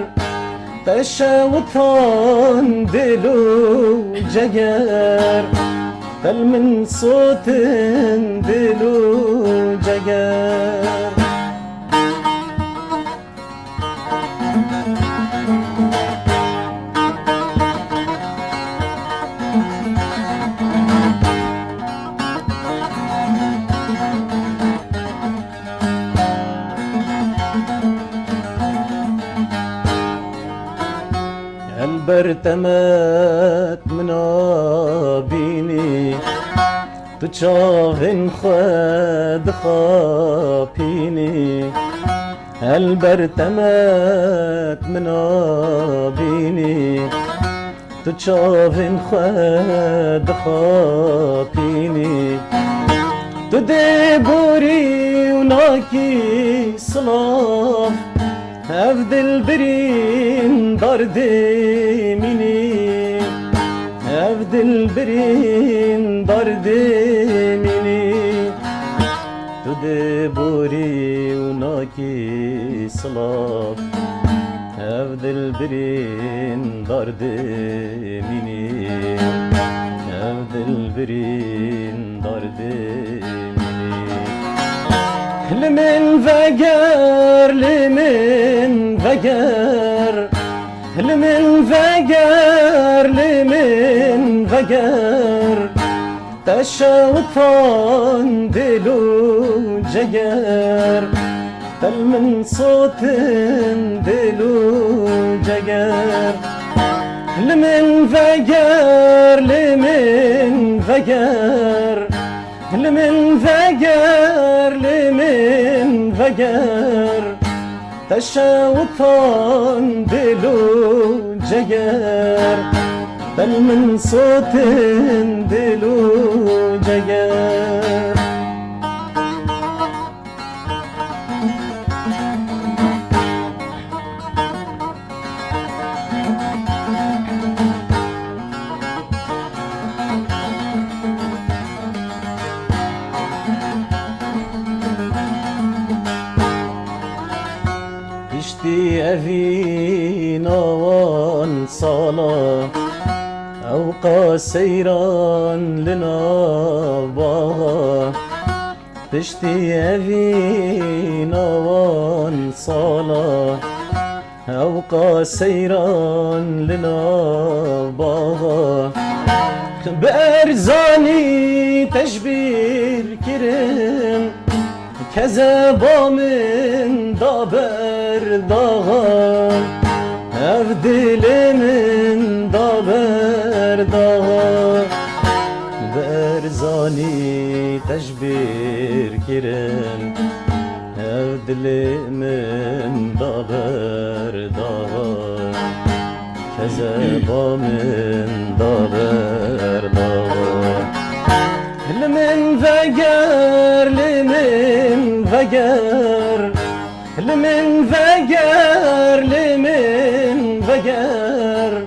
تشاوطان دلو جقر تل من صوت دلو جقر برتمت منابيني تشافن خد خابيني البرتمت منابيني تشافن خد خابيني تدبوري وناكي صلاف أفضل برين دردي مني أفضل برين دردي مني تدبوري وناكي صلاف أفضل برين دردي مني أفضل برين دردي لمن فقر لمن فقر لمن فقر لمن فقر تشاوطان دلو جقر تل من صوت دلو جقر لمن فقر لمن فقر لمن فقر لمن فقر تشاوطان دلو جقر بل من صوت دلو جقر أفي نوان صلاة أوقى سيران لنا باها تشتي أفي نوان صلاة أوقى سيران لنا باها بأرزاني تشبير كرم كذا من دابر داغان أفدل من دابر داغان برزاني تشبير كرم أفدل من دابر داغان كذا من دابر داغان لمن فقر لمن فقر لمن فقر لمن فقر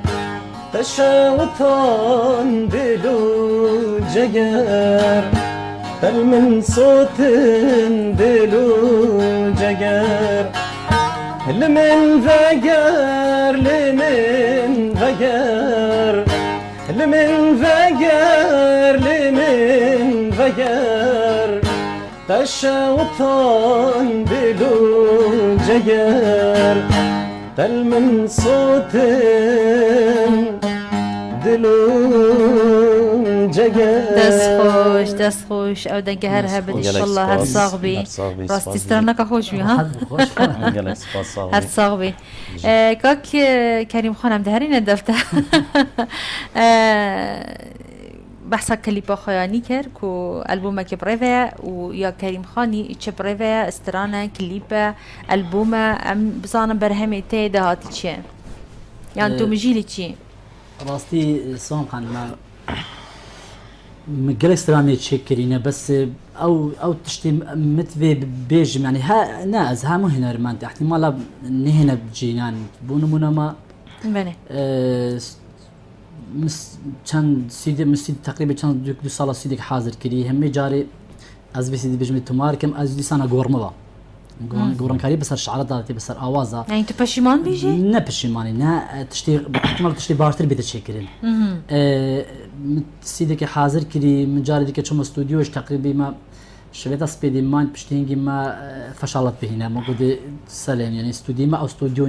تشاوطان دلو جگر دل من صوت دلو جگر لمن فقر لمن فقر لمن فقر لمن فقر تشاوطان دلو جگر دل من صوت دلو جگر دست خوش او دنگه هر هبت انشالله هر صاغبي راستی سترنك خوش بي ها هر صاغبي كاك كريم خانم دهرين الدفتر بحثا كليبا خياني كر كو ألبومه كبريفا ويا كريم خاني إيش بريفا استرانا كليبا ألبومه أم بزانا برهمي تي دهاتي چه يعني تو مجيلي چه راستي سوام خان ما مقال استرامي تشكرينا بس او تشتي متفي بيج يعني ها ناز ها مو هنا رمان احتمال نهنا بجينان بونمونا ما بله چند سيدي مسيد تقريبا چند دو سال سيدي حاضر كري هم جاري از بسيدي بجمي تماركم از لسانا غورموا غورن كاري بس شعار دارتي بس اوازا يعني تو پشیمان بيجي نه پشیمانی نه تشتي احتمال تشتي بارتر بده شكرين سيدي كي حاضر كري من جاري ديك چوم استوديوش تقريبا ما شوية سبيدي مان بشتينجي ما فشلت بهنا موجود سلام يعني استوديو ما او استوديو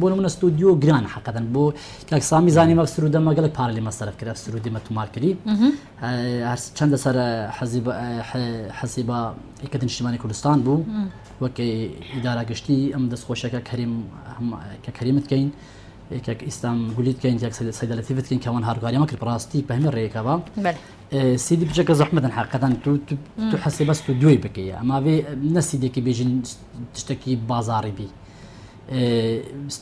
بون من استوديو جران حقيقة بو كلاك سامي زاني ما سرود ما قالك بارلي ما صرف كده سرودي ما تماركري هرس چند سر حزيبا يكتن شمالي كردستان بو وكي إدارة قشتي أم دس خوشة ككريمة كين كك إسلام قليت كين كك سيدالتيفت كين كمان هارقاري ما كل براستيك بهم الريكا با سيدي بشكل زحمة حقيقة تو حسب استوديوي بكيا أما في نسيدي كي بيجي تشتكي بازاري بي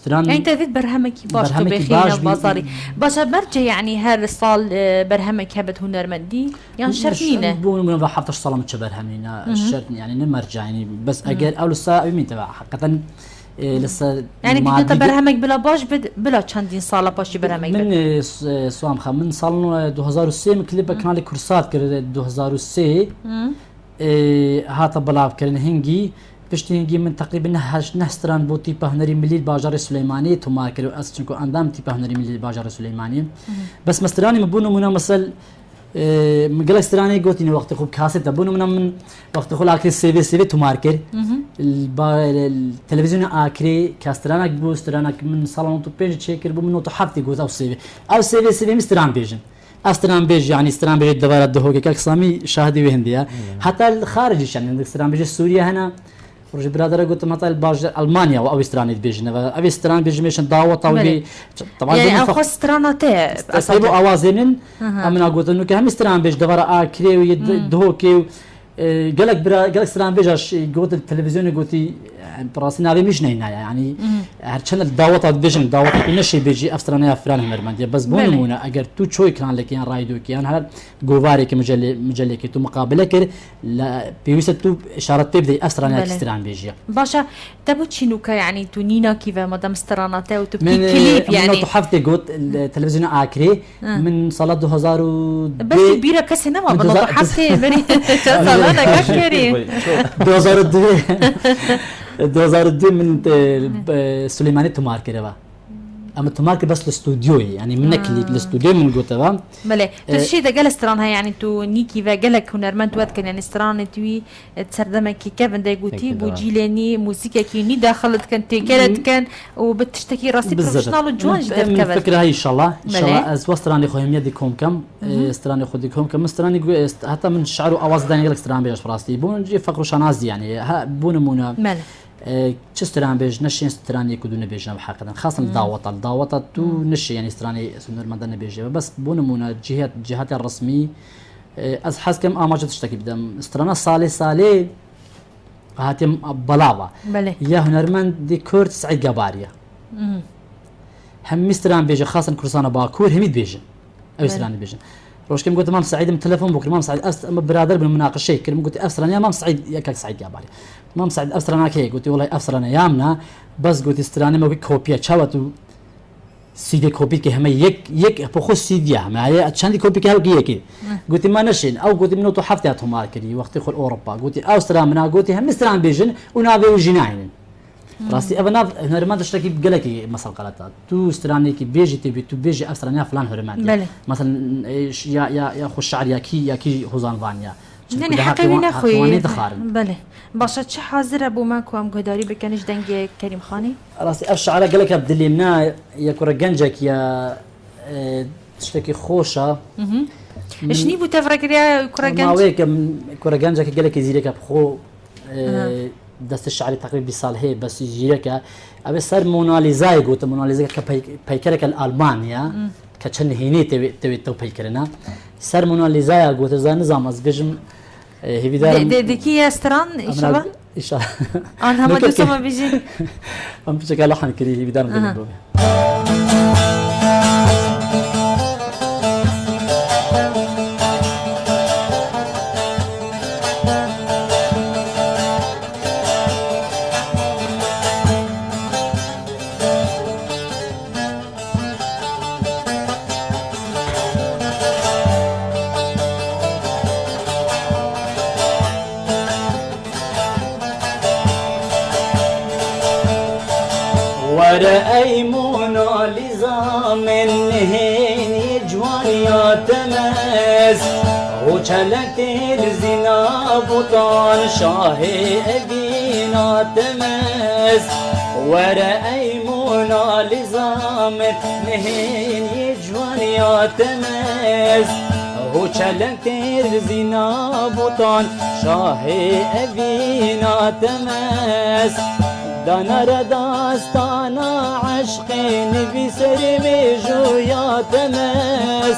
يعني تفيد برهمك باش تبخينا بازاري باش برجع يعني هالصال برهمك هبت هنرمندي يعني شرنينه بون من حتى صالة متش برهمينا الشرط يعني نمرجع يعني بس أجر أول الساعة مين تبع حقيقة لسه يعني كنت برهمك بلا باش بلا چندين ساله باشي برهمك من سوام خا من سال 2003 كليب كان لي كورسات كر 2003 هاتا بلاف كرن هنجي بشتينجي من تقريبا نهستران بو تيبا هنري ملي باجار سليماني تو ماركر اسچنكو اندام تيبا هنري ملي باجار سليماني بس مستراني مبونو منا مثل مقال استراني قوتيني وقت خوب كاسيت بونو من وقت خو لاكي سي في تو ماركر التلفزيون اكري كاسترانك بو استرانك من صالون تو بيج تشيكر بو منو تو حفتي قوت او سي في مستران بيجن استران بيج يعني استران بيج دوار دهوكي كسامي شاهدي وهنديا حتى الخارج يعني عندك استران بيج سوريا هنا رج برادر قلت مثلا باج المانيا او استران بيجنا او استران بيج مشان دعوه طويله طبعا يعني اخو استرانته اسبو اوازين امنا قلت انه كهم استران بيج دوار اكري ودهوكي قالك استران بيج قلت التلفزيون قلتي براسنا هذه مش نينا يعني هرشان الدعوة بيجن دعوة كل شيء بيجي أفسرنا أفران هنرمندية بس بونمونا أجر تو شوي كان لك يعني رايدو كيان هذا جوفاري كمجلة كي تو مقابلة كر لا بيوسط تو إشارة تبدي أفسرنا استران بيجي باشا تبو تشينوكا يعني تو نينا كيف مدام استراناته وتبكي كليب يعني من تحفتي قلت التلفزيون آكري من صلاة 2000 بس بيرا كسنة ما بنو تحفتي بري صلاة كريم 2002 من سليماني تماركر با اما تماركر بس الاستوديو يعني منك الاستوديو من قوتها بله تشي ده قال استرانها يعني تو نيكي فقالك هنرمنت وقت كان يعني استران توي تسردمك كيفن ده قوتي بوجيلاني موسيقى كي ني دخلت كانت كانت كان وبتشتكي راسي بروفيشنال جوان جدا كمان الفكره هي ان شاء الله از وستراني خوهم يديكم كم استراني خديكم كم استراني حتى من شعروا اواز داني قالك استران بيش فراسي بون جي فقر شنازي يعني بون مونا چستران بيج نشين استراني كدون بيجنا بحقيقة خاصة الدعوة تو نشي يعني استراني سنور مدن بيجي بس بونمونا جهات الرسمي از حس كم آماجة تشتكي بدم استرانا صالي هاتم بلاوة يا هنرمند دي كورت سعيد قبارية هم استران بيجي خاصة كرسانة باكور هميد بيجن او استراني بيجن روش كم قلت مام سعيد من تلفون بكره مام سعيد برادر بالمناقشه كلمه قلت افسرنا يا مام سعيد يا كاك سعيد يا بالي مام سعيد افسرنا كي قلت والله افسرنا يامنا بس قلت استراني ما كوبيا تشاوتو سیدی کپی که همه یک بخو سیدی همه هی چندی کپی که هاو کی گوتی ما نشین او گوتی منو تو هفته اتومار کردی وقتی خل اوروبا گوتی استرالیا منا گوتی هم استران بیژن و ناوی و جناین راستی اول ناف هنرمند اشتكي بقلكي مثلا قالت تو استراني كي بيجي تبي تو بيجي استرانيا فلان هرمند مثلا يا خو الشعر يا كي هوزان فانيا يعني حقيقي خوي بله باشا چه حاضر ابو ما كوام قداري بكنش دنگ كريم خاني راسي الشعر قالك بدلي منا يا كرجنجك يا تشتكي خوشه شني بو تفرقريا كرجنج ما ويك كرجنجك قالك يزيدك بخو دست الشعري تقريبا بسال هي بس يجيك ابي صار موناليزاي قلت موناليزا كبيكرك الالمانيا كتشن هيني تبي تو بيكرنا صار موناليزا قلت زي نظام از بجم هي بدار ديكي استران ان شاء الله ان شاء الله انا ما دوسما بيجي ام بشكل لحن كري هي بدار ورأي موناليزا من هيني جوانيا تماس وشلت الزنا بطان شاهي أبينا تماس ورأي موناليزا من هيني جوانيا تماس وشلت الزنا بطان شاهي أبينا تماس دانا داستانا عشقين بسرمي جويا تماس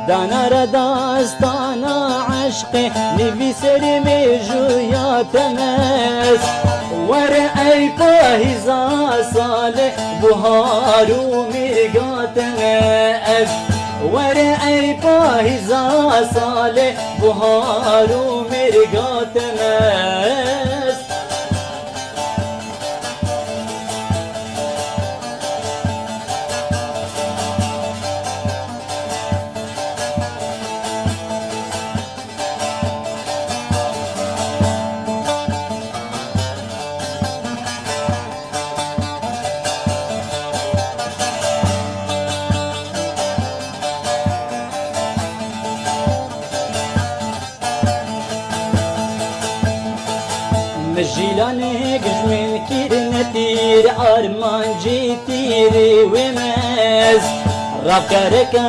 دانا داستانا عشقين بسرمي جويا تماس ورأي باهزا صالح بهار ومرقا تماس ورأي باهزا صالح بهار ومرقا تماس مجيلانك جمن كيرنتير أرمان جيتيري وماز ركرك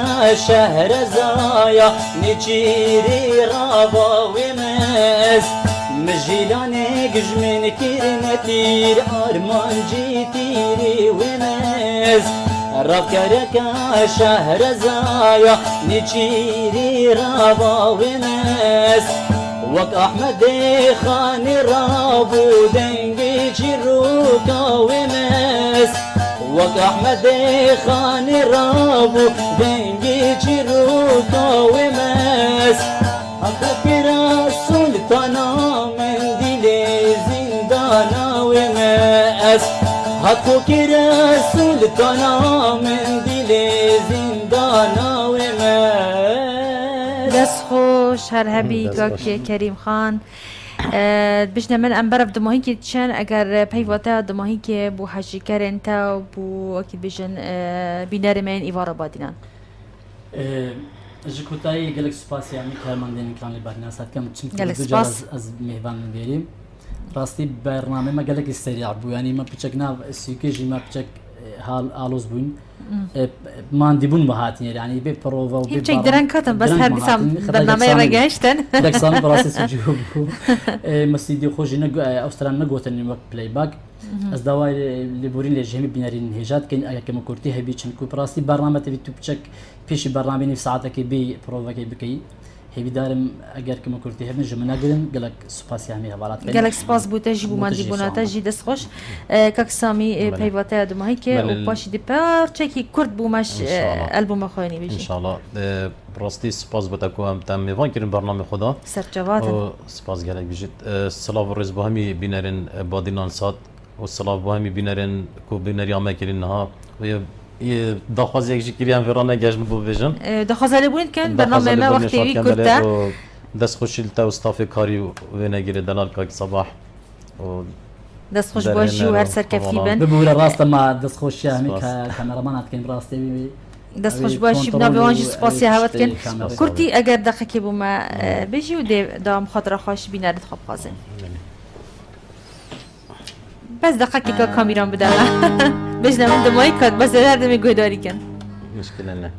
شهر زايا نجيري رابا وماز مجيلانك جمن كيرنتير أرمان جيتيري وماز ركرك شهر زايا نجيري رابا وماز وك أحمد خان رابو دنجي شروكا وماس وك أحمد خان رابو دنجي شروكا وماس أفكر السلطانا من دلي زندانا وماس أفكر السلطانا من دلي زندانا وماس دست خوش هر هبی که کریم خان بشنه من ام برف دماهی که چن اگر پیواته دماهی که بو حجی کرن تا بو اکی بشن بینر من ایوار بادینان جکوتایی گلک سپاس یعنی کرمان دین کان لبارنا سات کم گلک چون سپاس از میهوان بریم راستی برنامه ما گلک سریع بو یعنی ما بچک ناو سیکیجی ما بچک حال آلوز بون مانديبون بهاتين يعني بي بروفا وبي هيك درن كاتم بس هر ديسام برنامج رجعشتن لك صار براسس وجوب مسيدي خوجنا اوستراليا نغوتن وقت بلاي باك از دواي لبورين لجيمي بينارين هجات كان كما كورتي هبي تشنكو براسي برنامج تبي تبچك بيش برنامج في ساعتك بي بروفا كي بكي هبي دارم اگر كما كورتي هبن جمنا قلن قالك سباس يعني حوالات قالك سباس بو تجيبو مانديبوناتا جي دس خوش كاك سامي بيواتا دماهيكي وباش دي بار تشكي كرد بو ماش البوم خويني بيجي ان شاء الله براستي سباس بتاكو ام تام ميفان كرين برنامج خدا سرجوات سپاس گلک بیشت سلاو رز با همی بینرن بادینان سات و سلاو با همی بینرن کو بینری آمه کرین نها و داخواز یک جکریان ورانه گشم بو ویژن دخوازه بونید که برنامه ما وقتی وی کرده دست خوشیل تا استاف کاری و نگیره دلال کاک صباح و دست خوش باشی و هر سرکفتی بن ببوره راست ما دست خوشی همی که کامرمانات کن راستی بی دست خوش باشی بنا وانجی سپاسی هوت کن کرتی اگر دقیقی بو ما بجی و دام خاطر خوش بینارد خواب خازن بس دقیقی که کامیران بدم بجنم من دمایی کد بس دردمی گویداری کن مشکل نه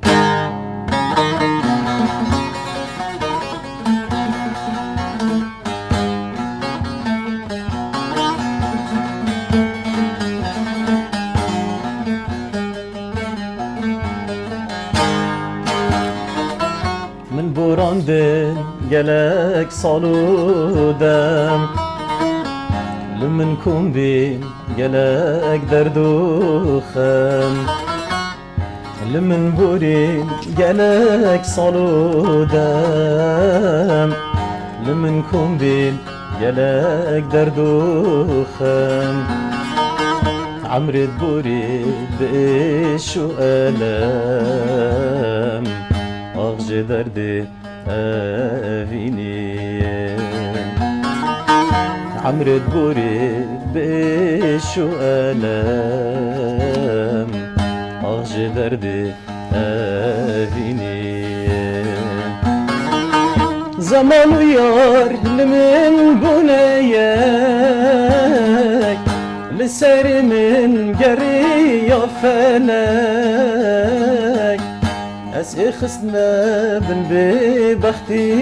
من براندن گلک سالودم لمن کن بین گلک دردوخم لمن بورین گلک سالودم لمن کن بین گلک دردوخم عمرت بورید بإيش وألم أغج دردي أفيني عمرت بورید بإيش وألم أغج دردي أفيني زمان ويار لمن بنيك لسر من قري فلك أسئ خسنا بن ببختي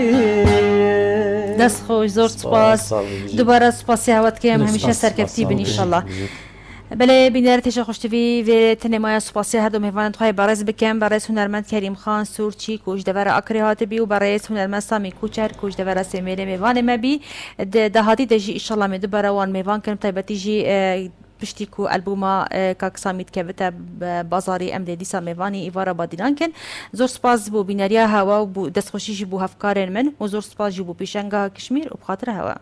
دست خوش زور سپاس دوباره سپاسی هوت که همیشه سرکفتی بین انشالله بله بینر تیشه خوشتوی و تنمای سپاسی هر دو مهوانت های برز بکن برای هنرمند کریم خان سورچی کوچ دور اکری هاتبی و برای هنرمند سامی کوچر کوچ دور سمیره مهوان مبی دهاتی دجی انشالله می دوباره وان مهوان کنم تایبتی جی پشتی کو البوما کاک سامیت که بتا بازاری ام دیسا مهوانی ایوارا بادیدان کن زور سپاس بو بینریا هوا و دستخوشی بو هفکارن من و زور سپاس بو پیشنگا کشمیر و بخاطر هوا